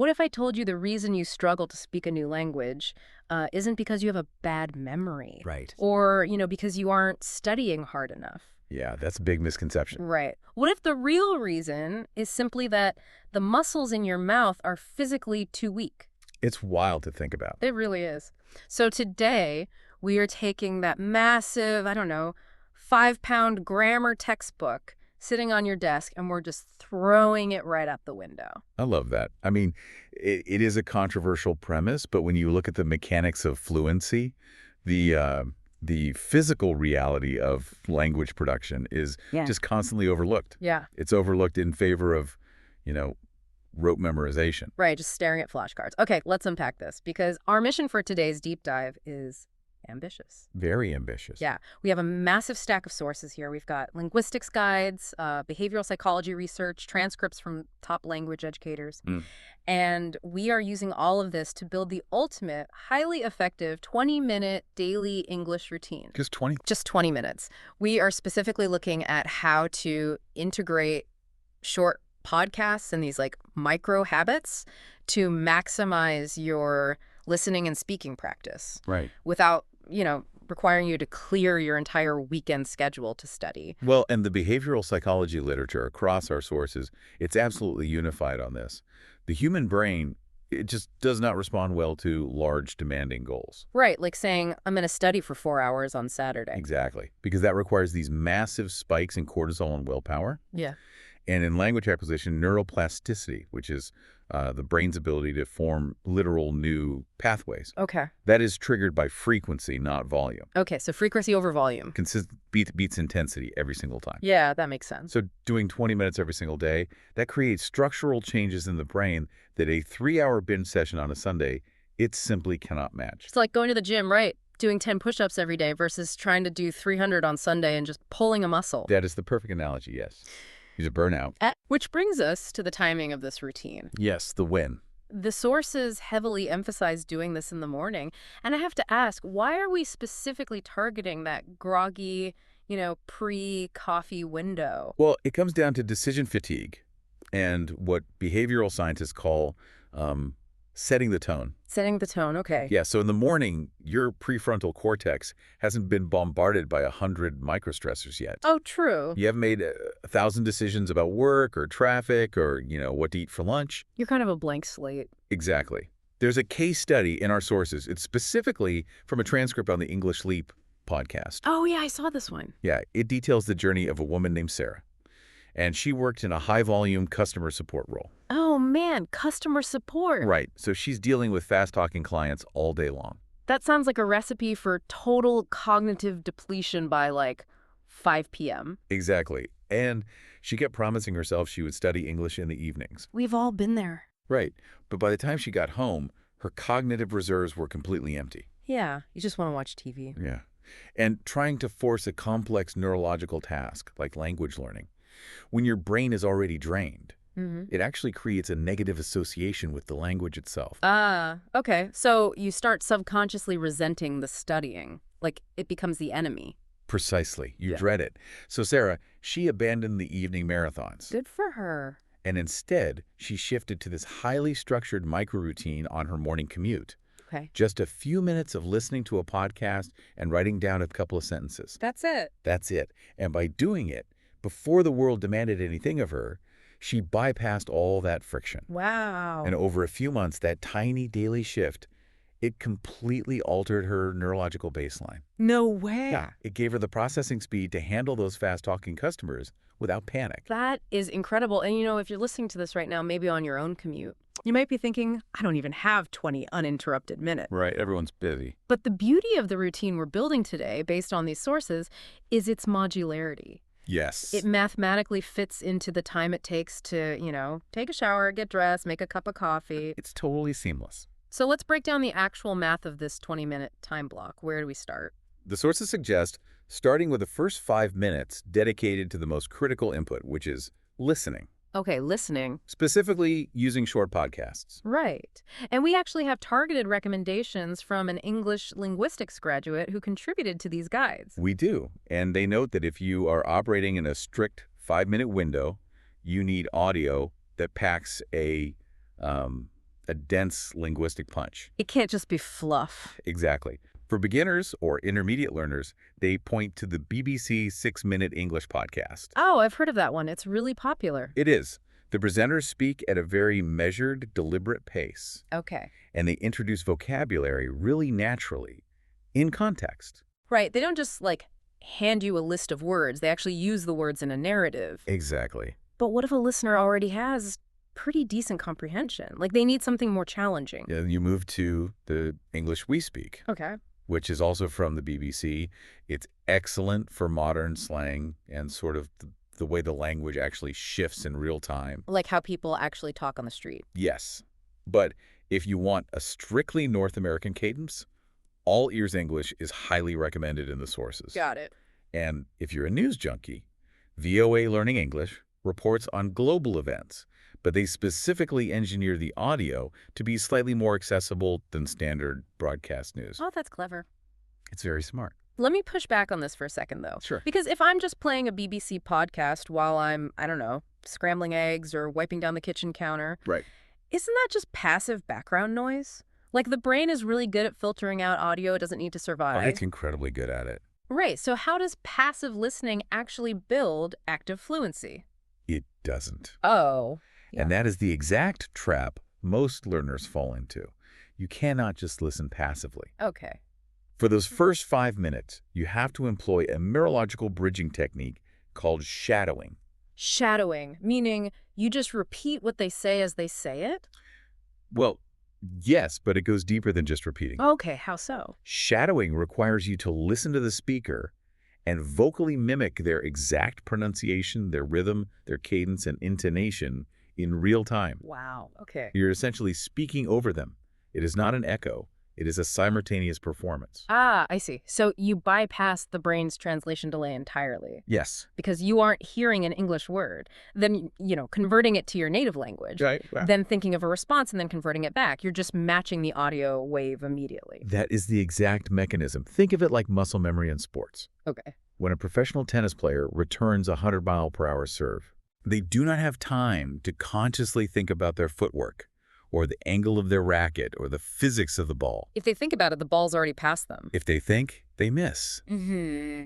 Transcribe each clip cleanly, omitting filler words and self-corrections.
What if I told you the reason you struggle to speak a new language isn't because you have a bad memory? Right. Or, because you aren't studying hard enough? Yeah, that's a big misconception. Right. What if the real reason is simply that the muscles in your mouth are physically too weak? It's wild to think about. It really is. So today, we are taking that massive, I don't know, 5-pound grammar textbook sitting on your desk, and we're just throwing it right out the window. I love that. I mean, it is a controversial premise, but when you look at the mechanics of fluency, the physical reality of language production is just constantly overlooked. Yeah. It's overlooked in favor of, rote memorization. Right, just staring at flashcards. Okay, let's unpack this, because our mission for today's deep dive is ambitious. Very ambitious. Yeah, we have a massive stack of sources here. We've got linguistics guides, behavioral psychology research, transcripts from top language educators. And we are using all of this to build the ultimate, highly effective 20-minute daily English routine. Just 20? Just 20 minutes. We are specifically looking at how to integrate short podcasts and these micro habits to maximize your listening and speaking practice. Right. Without, requiring you to clear your entire weekend schedule to study. Well, and the behavioral psychology literature across our sources, it's absolutely unified on this. The human brain, it just does not respond well to large, demanding goals. Right, like saying, I'm going to study for 4 hours on Saturday. Exactly, because that requires these massive spikes in cortisol and willpower. Yeah. And in language acquisition, neuroplasticity, which is the brain's ability to form literal new pathways. Okay. That is triggered by frequency, not volume. Okay, so frequency over volume. Beats intensity every single time. Yeah, that makes sense. So doing 20 minutes every single day, that creates structural changes in the brain that a 3-hour binge session on a Sunday, it simply cannot match. It's like going to the gym, right? Doing 10 push-ups every day versus trying to do 300 on Sunday and just pulling a muscle. That is the perfect analogy, yes. He's a burnout. Which brings us to the timing of this routine. Yes, the when. The sources heavily emphasize doing this in the morning. And I have to ask, why are we specifically targeting that groggy, pre-coffee window? Well, it comes down to decision fatigue and what behavioral scientists call setting the tone. Setting the tone, okay. Yeah, so in the morning, your prefrontal cortex hasn't been bombarded by 100 microstressors yet. Oh, true. You haven't made 1,000 decisions about work or traffic or, what to eat for lunch. You're kind of a blank slate. Exactly. There's a case study in our sources. It's specifically from a transcript on the English Leap podcast. Oh, yeah, I saw this one. Yeah, it details the journey of a woman named Sarah. And she worked in a high-volume customer support role. Oh, man, customer support. Right. So she's dealing with fast-talking clients all day long. That sounds like a recipe for total cognitive depletion by 5 p.m. Exactly. And she kept promising herself she would study English in the evenings. We've all been there. Right. But by the time she got home, her cognitive reserves were completely empty. Yeah, you just want to watch TV. Yeah. And trying to force a complex neurological task like language learning, when your brain is already drained, it actually creates a negative association with the language itself. Okay. So you start subconsciously resenting the studying. It becomes the enemy. Precisely. You dread it. So Sarah, she abandoned the evening marathons. Good for her. And instead, she shifted to this highly structured micro-routine on her morning commute. Okay. Just a few minutes of listening to a podcast and writing down a couple of sentences. That's it. That's it. And by doing it, before the world demanded anything of her, she bypassed all that friction. Wow. And over a few months, that tiny daily shift, it completely altered her neurological baseline. No way. Yeah, it gave her the processing speed to handle those fast-talking customers without panic. That is incredible. And if you're listening to this right now, maybe on your own commute, you might be thinking, I don't even have 20 uninterrupted minutes. Right, everyone's busy. But the beauty of the routine we're building today, based on these sources, is its modularity. Yes. It mathematically fits into the time it takes to, take a shower, get dressed, make a cup of coffee. It's totally seamless. So let's break down the actual math of this 20-minute time block. Where do we start? The sources suggest starting with the first 5 minutes dedicated to the most critical input, which is listening. Okay, listening. Specifically using short podcasts. Right. And we actually have targeted recommendations from an English linguistics graduate who contributed to these guides. We do. And they note that if you are operating in a strict 5-minute window, you need audio that packs a a dense linguistic punch. It can't just be fluff. Exactly. For beginners or intermediate learners, they point to the BBC 6-Minute English podcast. Oh, I've heard of that one. It's really popular. It is. The presenters speak at a very measured, deliberate pace. Okay. And they introduce vocabulary really naturally, in context. Right. They don't just, hand you a list of words. They actually use the words in a narrative. Exactly. But what if a listener already has pretty decent comprehension? They need something more challenging. Yeah, you move to the English we speak. Okay. Which is also from the BBC. It's excellent for modern slang and sort of the way the language actually shifts in real time. Like how people actually talk on the street. Yes. But if you want a strictly North American cadence, All Ears English is highly recommended in the sources. Got it. And if you're a news junkie, VOA Learning English reports on global events, but they specifically engineer the audio to be slightly more accessible than standard broadcast news. Oh, that's clever. It's very smart. Let me push back on this for a second, though. Sure. Because if I'm just playing a BBC podcast while I'm, I don't know, scrambling eggs or wiping down the kitchen counter, Right. Isn't that just passive background noise? The brain is really good at filtering out audio it doesn't need to survive. Oh, it's incredibly good at it. Right. So how does passive listening actually build active fluency? It doesn't. Oh. Yeah. And that is the exact trap most learners fall into. You cannot just listen passively. Okay. For those first 5 minutes, you have to employ a neurological bridging technique called shadowing. Shadowing, meaning you just repeat what they say as they say it? Well, yes, but it goes deeper than just repeating. Okay, how so? Shadowing requires you to listen to the speaker and vocally mimic their exact pronunciation, their rhythm, their cadence, and intonation in real time. Wow, okay. You're essentially speaking over them. It is not an echo. It is a simultaneous performance. Ah, I see. So you bypass the brain's translation delay entirely. Yes. Because you aren't hearing an English word, then, converting it to your native language, Right. Wow. then thinking of a response and then converting it back. You're just matching the audio wave immediately. That is the exact mechanism. Think of it like muscle memory in sports. Okay. When a professional tennis player returns a 100-mile-per-hour serve, they do not have time to consciously think about their footwork or the angle of their racket or the physics of the ball. If they think about it, the ball's already past them. If they think, they miss. Mm-hmm.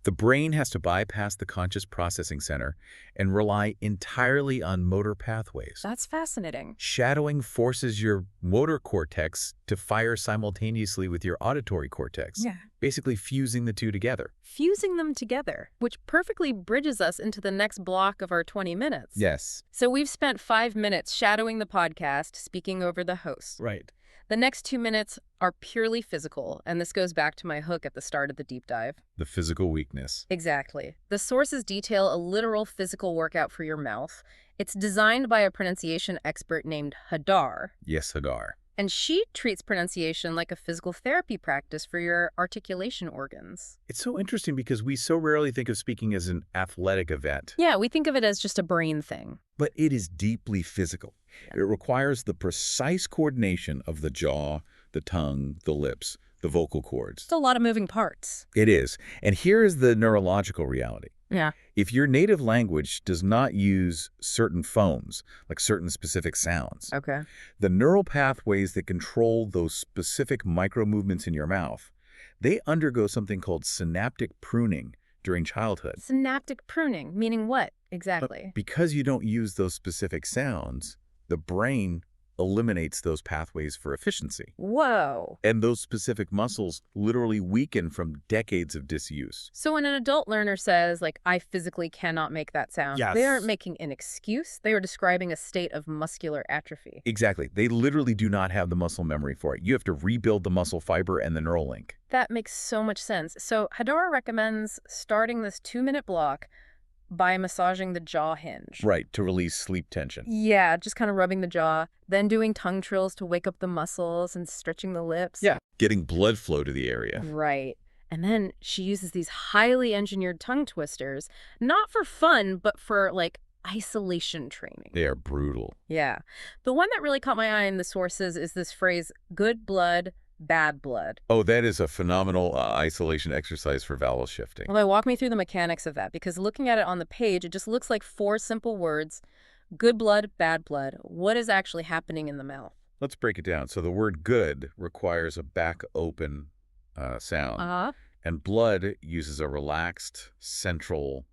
The brain has to bypass the conscious processing center and rely entirely on motor pathways. That's fascinating. Shadowing forces your motor cortex to fire simultaneously with your auditory cortex, basically fusing the two together. Fusing them together, which perfectly bridges us into the next block of our 20 minutes. Yes. So we've spent 5 minutes shadowing the podcast, speaking over the host. Right. The next 2 minutes are purely physical, and this goes back to my hook at the start of the deep dive. The physical weakness. Exactly. The sources detail a literal physical workout for your mouth. It's designed by a pronunciation expert named Hadar. Yes, Hagar. And she treats pronunciation like a physical therapy practice for your articulation organs. It's so interesting because we so rarely think of speaking as an athletic event. Yeah, we think of it as just a brain thing. But it is deeply physical. It requires the precise coordination of the jaw, the tongue, the lips, the vocal cords. It's a lot of moving parts. It is. And here is the neurological reality. Yeah. If your native language does not use certain phones, like certain specific sounds, Okay. the neural pathways that control those specific micro-movements in your mouth, they undergo something called synaptic pruning during childhood. Synaptic pruning, meaning what exactly? Because you don't use those specific sounds, the brain eliminates those pathways for efficiency. Whoa. And those specific muscles literally weaken from decades of disuse. So when an adult learner says, I physically cannot make that sound, Yes. They aren't making an excuse. They are describing a state of muscular atrophy. Exactly. They literally do not have the muscle memory for it. You have to rebuild the muscle fiber and the neural link. That makes so much sense. So Hadar recommends starting this 2-minute block by massaging the jaw hinge. Right, to release sleep tension. Yeah, just kind of rubbing the jaw, then doing tongue trills to wake up the muscles and stretching the lips. Yeah, getting blood flow to the area. Right. And then she uses these highly engineered tongue twisters, not for fun, but for, isolation training. They are brutal. Yeah. The one that really caught my eye in the sources is this phrase, good blood, bad blood. Oh, that is a phenomenal isolation exercise for vowel shifting. Well, walk me through the mechanics of that, because looking at it on the page, it just looks like 4 simple words, good blood, bad blood. What is actually happening in the mouth? Let's break it down. So the word good requires a back open sound, Uh-huh. and blood uses a relaxed central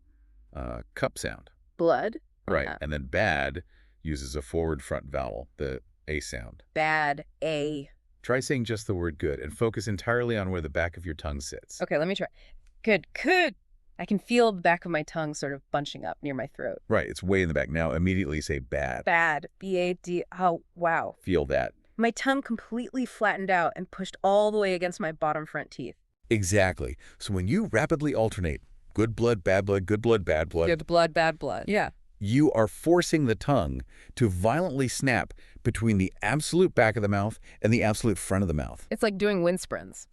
cup sound. Blood. Right. And then bad uses a forward front vowel, the A sound. Bad. A. Try saying just the word good and focus entirely on where the back of your tongue sits. Okay, let me try. Good. Good. I can feel the back of my tongue sort of bunching up near my throat. Right. It's way in the back. Now immediately say bad. Bad. B-A-D. Oh, wow. Feel that. My tongue completely flattened out and pushed all the way against my bottom front teeth. Exactly. So when you rapidly alternate good blood, bad blood, good blood, bad blood. Good blood, bad blood. Yeah. You are forcing the tongue to violently snap between the absolute back of the mouth and the absolute front of the mouth. It's like doing wind sprints.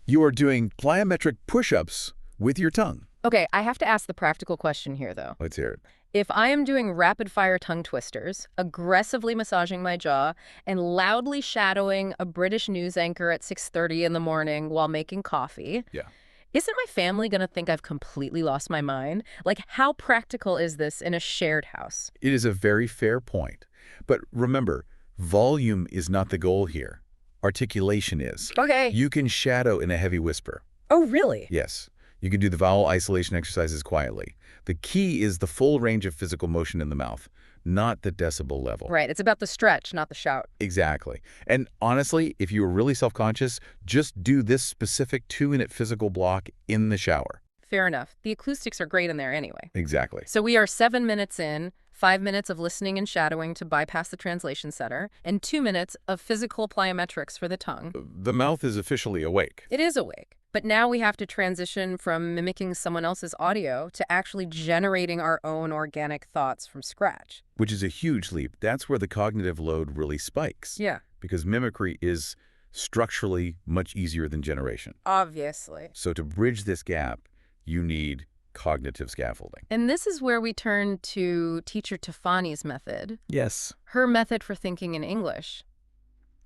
You are doing plyometric push-ups with your tongue. Okay, I have to ask the practical question here, though. Let's hear it. If I am doing rapid-fire tongue twisters, aggressively massaging my jaw, and loudly shadowing a British news anchor at 6:30 in the morning while making coffee, Yeah. isn't my family going to think I've completely lost my mind? Like, how practical is this in a shared house? It is a very fair point. But remember, volume is not the goal here. Articulation is. Okay. You can shadow in a heavy whisper. Oh, really? Yes. You can do the vowel isolation exercises quietly. The key is the full range of physical motion in the mouth, not the decibel level. Right. It's about the stretch, not the shout. Exactly. And honestly, if you are really self-conscious, just do this specific 2-minute physical block in the shower. Fair enough. The acoustics are great in there anyway. Exactly. So we are 7 minutes in, 5 minutes of listening and shadowing to bypass the translation center, and 2 minutes of physical plyometrics for the tongue. The mouth is officially awake. It is awake. But now we have to transition from mimicking someone else's audio to actually generating our own organic thoughts from scratch. Which is a huge leap. That's where the cognitive load really spikes. Yeah. Because mimicry is structurally much easier than generation. Obviously. So to bridge this gap, you need cognitive scaffolding. And this is where we turn to teacher Tafani's method. Yes. Her method for thinking in English.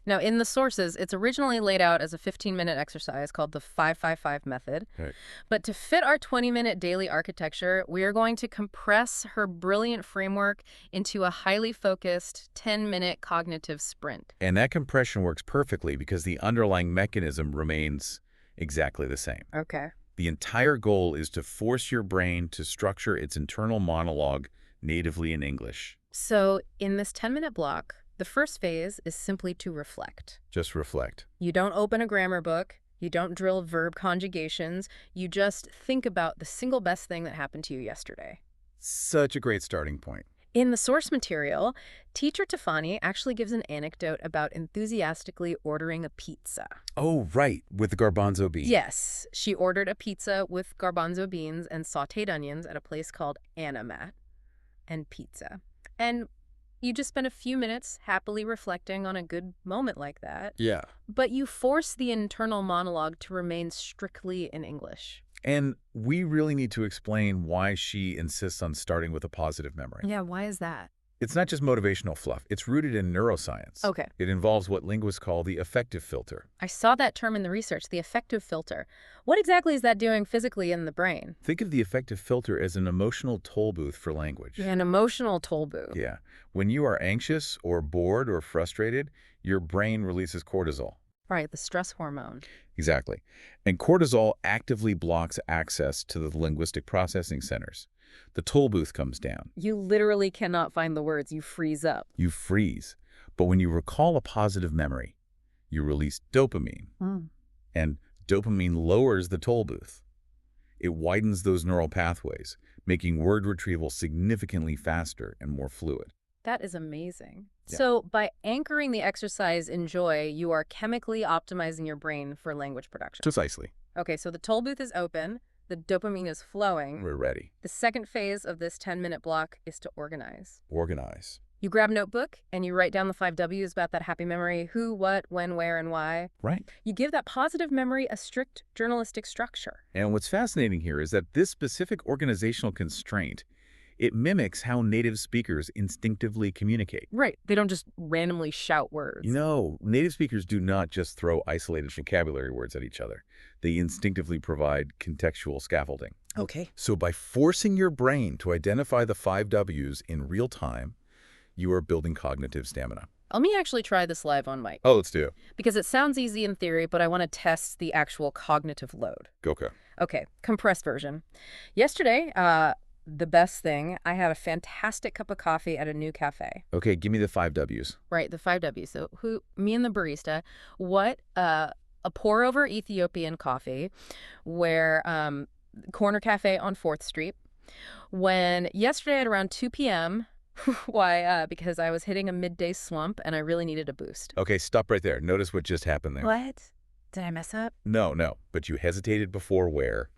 Now, in the sources, it's originally laid out as a 15-minute exercise called the 5-5-5 method. Right. But to fit our 20-minute daily architecture, we are going to compress her brilliant framework into a highly focused 10-minute cognitive sprint. And that compression works perfectly because the underlying mechanism remains exactly the same. Okay. The entire goal is to force your brain to structure its internal monologue natively in English. So in this 10-minute block, the first phase is simply to reflect. Just reflect. You don't open a grammar book. You don't drill verb conjugations. You just think about the single best thing that happened to you yesterday. Such a great starting point. In the source material, teacher Tafani actually gives an anecdote about enthusiastically ordering a pizza. Oh, right, with the garbanzo beans. Yes, she ordered a pizza with garbanzo beans and sautéed onions at a place called Animat and Pizza. And you just spend a few minutes happily reflecting on a good moment like that. Yeah. But you force the internal monologue to remain strictly in English. And we really need to explain why she insists on starting with a positive memory. Yeah, why is that? It's not just motivational fluff. It's rooted in neuroscience. Okay. It involves what linguists call the affective filter. I saw that term in the research, the affective filter. What exactly is that doing physically in the brain? Think of the affective filter as an emotional toll booth for language. An emotional toll booth. Yeah. When you are anxious or bored or frustrated, your brain releases cortisol. Right, the stress hormone. Exactly. And cortisol actively blocks access to the linguistic processing centers. The toll booth comes down. You literally cannot find the words. You freeze up. You freeze. But when you recall a positive memory, you release dopamine. And dopamine lowers the toll booth. It widens those neural pathways, making word retrieval significantly faster and more fluid. That is amazing. Yeah. So by anchoring the exercise in joy, you are chemically optimizing your brain for language production. Precisely. Okay, so the toll booth is open. The dopamine is flowing. We're ready. The second phase of this 10-minute block is to organize. Organize. You grab a notebook and you write down the 5 W's about that happy memory: who, what, when, where, and why. Right. You give that positive memory a strict journalistic structure. And what's fascinating here is that this specific organizational constraint, it mimics how native speakers instinctively communicate. Right. They don't just randomly shout words. No, native speakers do not just throw isolated vocabulary words at each other. They instinctively provide contextual scaffolding. Okay. So by forcing your brain to identify the 5 W's in real time, you are building cognitive stamina. Let me actually try this live on mic. Oh, let's do it. Because it sounds easy in theory, but I want to test the actual cognitive load. Okay. Okay, compressed version. Yesterday, the best thing, I had a fantastic cup of coffee at a new cafe. Okay, give me the 5 W's. Right, the 5 W's. So me and the barista, what a pour-over Ethiopian coffee, where corner cafe on 4th Street. When yesterday at around 2 p.m., why? Because I was hitting a midday slump and I really needed a boost. Okay, stop right there. Notice what just happened there. What? Did I mess up? No, but you hesitated before where,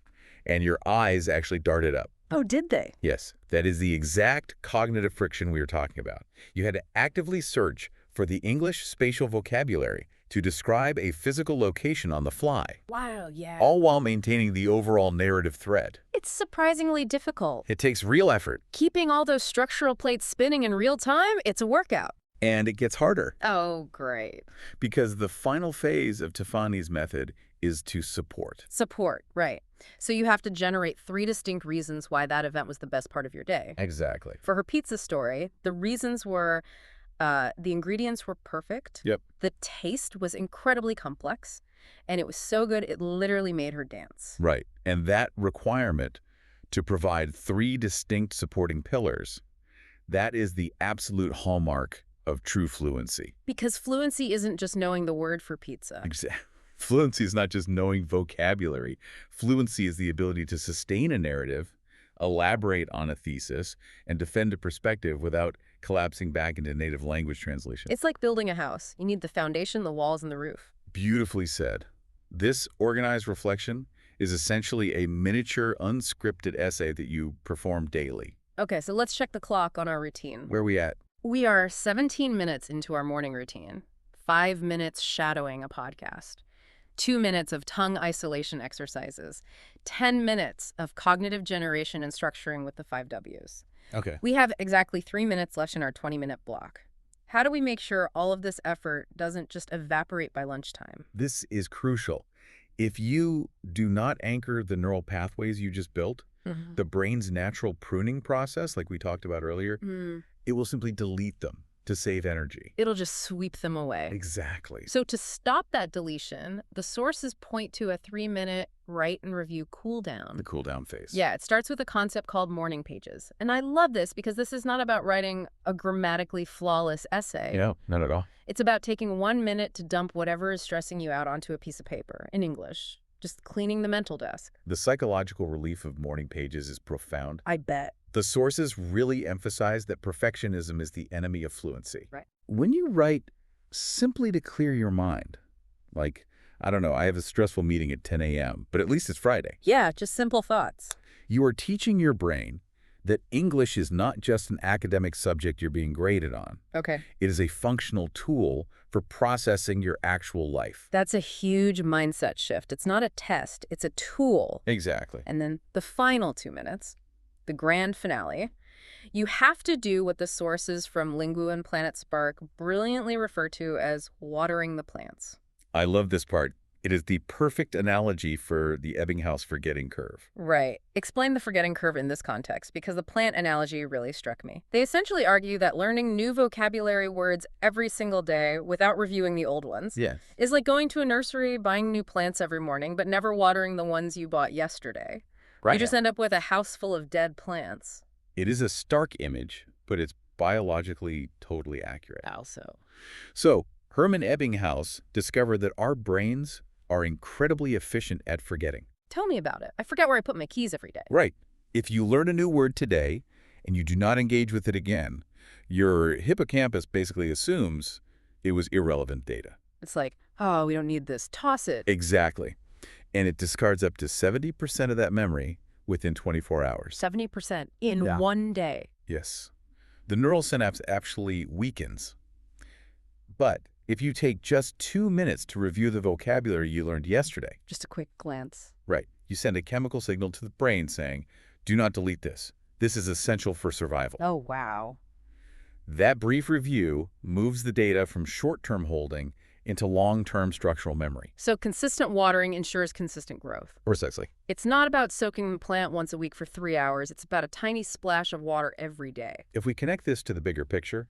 and your eyes actually darted up. Oh, did they? Yes, that is the exact cognitive friction we were talking about. You had to actively search for the English spatial vocabulary to describe a physical location on the fly. Wow, yeah. All while maintaining the overall narrative thread. It's surprisingly difficult. It takes real effort. Keeping all those structural plates spinning in real time, it's a workout. And it gets harder. Oh, great. Because the final phase of Tiffany's method is to support. Support, right. So you have to generate 3 distinct reasons why that event was the best part of your day. Exactly. For her pizza story, the reasons were the ingredients were perfect. Yep. The taste was incredibly complex. And it was so good, it literally made her dance. Right. And that requirement to provide 3 distinct supporting pillars, that is the absolute hallmark of true fluency. Because fluency isn't just knowing the word for pizza. Exactly. Fluency is not just knowing vocabulary. Fluency is the ability to sustain a narrative, elaborate on a thesis, and defend a perspective without collapsing back into native language translation. It's like building a house. You need the foundation, the walls, and the roof. Beautifully said. This organized reflection is essentially a miniature, unscripted essay that you perform daily. Okay, so let's check the clock on our routine. Where are we at? We are 17 minutes into our morning routine. 5 minutes shadowing a podcast. 2 minutes of tongue isolation exercises. 10 minutes of cognitive generation and structuring with the 5 W's. Okay. We have exactly 3 minutes left in our 20-minute block. How do we make sure all of this effort doesn't just evaporate by lunchtime? This is crucial. If you do not anchor the neural pathways you just built, the brain's natural pruning process, like we talked about earlier, it will simply delete them to save energy. It'll just sweep them away. Exactly. So to stop that deletion, the sources point to a 3-minute write and review cool down. The cool down phase. Yeah, it starts with a concept called morning pages. And I love this because this is not about writing a grammatically flawless essay. No, not at all. It's about taking 1 minute to dump whatever is stressing you out onto a piece of paper in English. Just cleaning the mental desk. The psychological relief of morning pages is profound. I bet. The sources really emphasize that perfectionism is the enemy of fluency. Right. When you write simply to clear your mind, like, I don't know, I have a stressful meeting at 10 a.m., but at least it's Friday. Yeah, just simple thoughts. You are teaching your brain that English is not just an academic subject you're being graded on. Okay. It is a functional tool for processing your actual life. That's a huge mindset shift. It's not a test, it's a tool. Exactly. And then the final 2 minutes, the grand finale, you have to do what the sources from Lingua and Planet Spark brilliantly refer to as watering the plants. I love this part. It is the perfect analogy for the Ebbinghaus forgetting curve. Right. Explain the forgetting curve in this context, because the plant analogy really struck me. They essentially argue that learning new vocabulary words every single day without reviewing the old ones is like going to a nursery, buying new plants every morning, but never watering the ones you bought yesterday. Right. You just end up with a house full of dead plants. It is a stark image, but it's biologically totally accurate. Also. So, Hermann Ebbinghaus discovered that our brains are incredibly efficient at forgetting. Tell me about it. I forget where I put my keys every day. Right. If you learn a new word today and you do not engage with it again, your hippocampus basically assumes it was irrelevant data. It's like, oh, we don't need this. Toss it. Exactly. And it discards up to 70% of that memory within 24 hours. 70% in one day. Yes. The neural synapse actually weakens. But if you take just 2 minutes to review the vocabulary you learned yesterday. Just a quick glance. Right. You send a chemical signal to the brain saying, do not delete this. This is essential for survival. Oh, wow. That brief review moves the data from short-term holding into long-term structural memory. So consistent watering ensures consistent growth. Precisely. It's not about soaking the plant once a week for 3 hours. It's about a tiny splash of water every day. If we connect this to the bigger picture,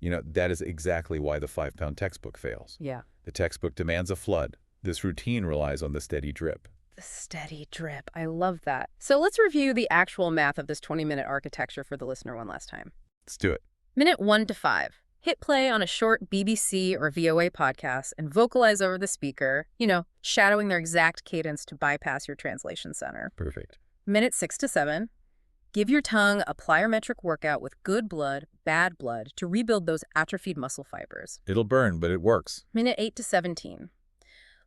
That is exactly why the 5-pound textbook fails. Yeah. The textbook demands a flood. This routine relies on the steady drip. The steady drip. I love that. So let's review the actual math of this 20-minute architecture for the listener one last time. Let's do it. Minute 1 to 5. Hit play on a short BBC or VOA podcast and vocalize over the speaker, shadowing their exact cadence to bypass your translation center. Perfect. Minute 6 to 7. Give your tongue a plyometric workout with good blood, bad blood to rebuild those atrophied muscle fibers. It'll burn, but it works. Minute 8 to 17.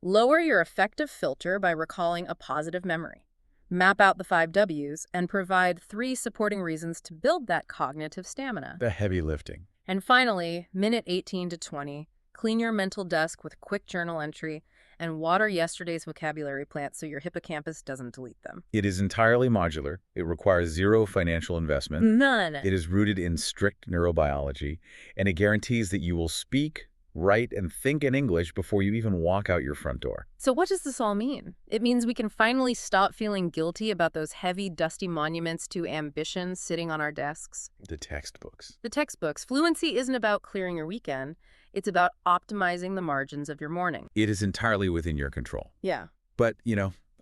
Lower your affective filter by recalling a positive memory. Map out the 5 W's and provide 3 supporting reasons to build that cognitive stamina. The heavy lifting. And finally, minute 18 to 20. Clean your mental desk with quick journal entry and water yesterday's vocabulary plants so your hippocampus doesn't delete them. It is entirely modular. It requires zero financial investment. None. It is rooted in strict neurobiology, and it guarantees that you will speak, write, and think in English before you even walk out your front door. So what does this all mean? It means we can finally stop feeling guilty about those heavy, dusty monuments to ambition sitting on our desks. The textbooks. The textbooks. Fluency isn't about clearing your weekend. It's about optimizing the margins of your morning. It is entirely within your control. Yeah. But,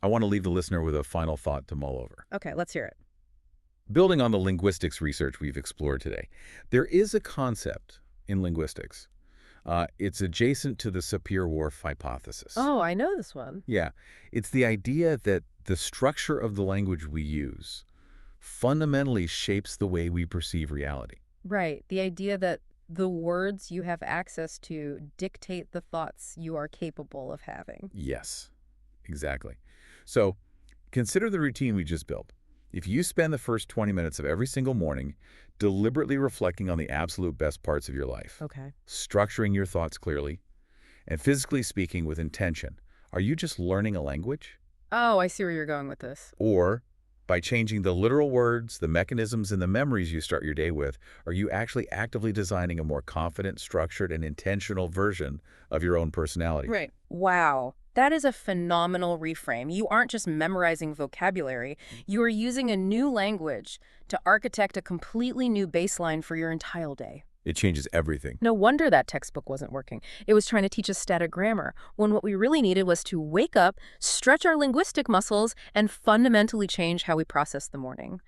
I want to leave the listener with a final thought to mull over. Okay, let's hear it. Building on the linguistics research we've explored today, there is a concept in linguistics. It's adjacent to the Sapir-Whorf hypothesis. Oh, I know this one. Yeah. It's the idea that the structure of the language we use fundamentally shapes the way we perceive reality. Right. The idea that the words you have access to dictate the thoughts you are capable of having. Yes, exactly. So consider the routine we just built. If you spend the first 20 minutes of every single morning deliberately reflecting on the absolute best parts of your life, Okay. structuring your thoughts clearly, and physically speaking with intention, are you just learning a language? Oh, I see where you're going with this. Or, by changing the literal words, the mechanisms, and the memories you start your day with, are you actually actively designing a more confident, structured, and intentional version of your own personality? Right. Wow. That is a phenomenal reframe. You aren't just memorizing vocabulary. You are using a new language to architect a completely new baseline for your entire day. It changes everything. No wonder that textbook wasn't working. It was trying to teach us static grammar, when what we really needed was to wake up, stretch our linguistic muscles, and fundamentally change how we process the morning.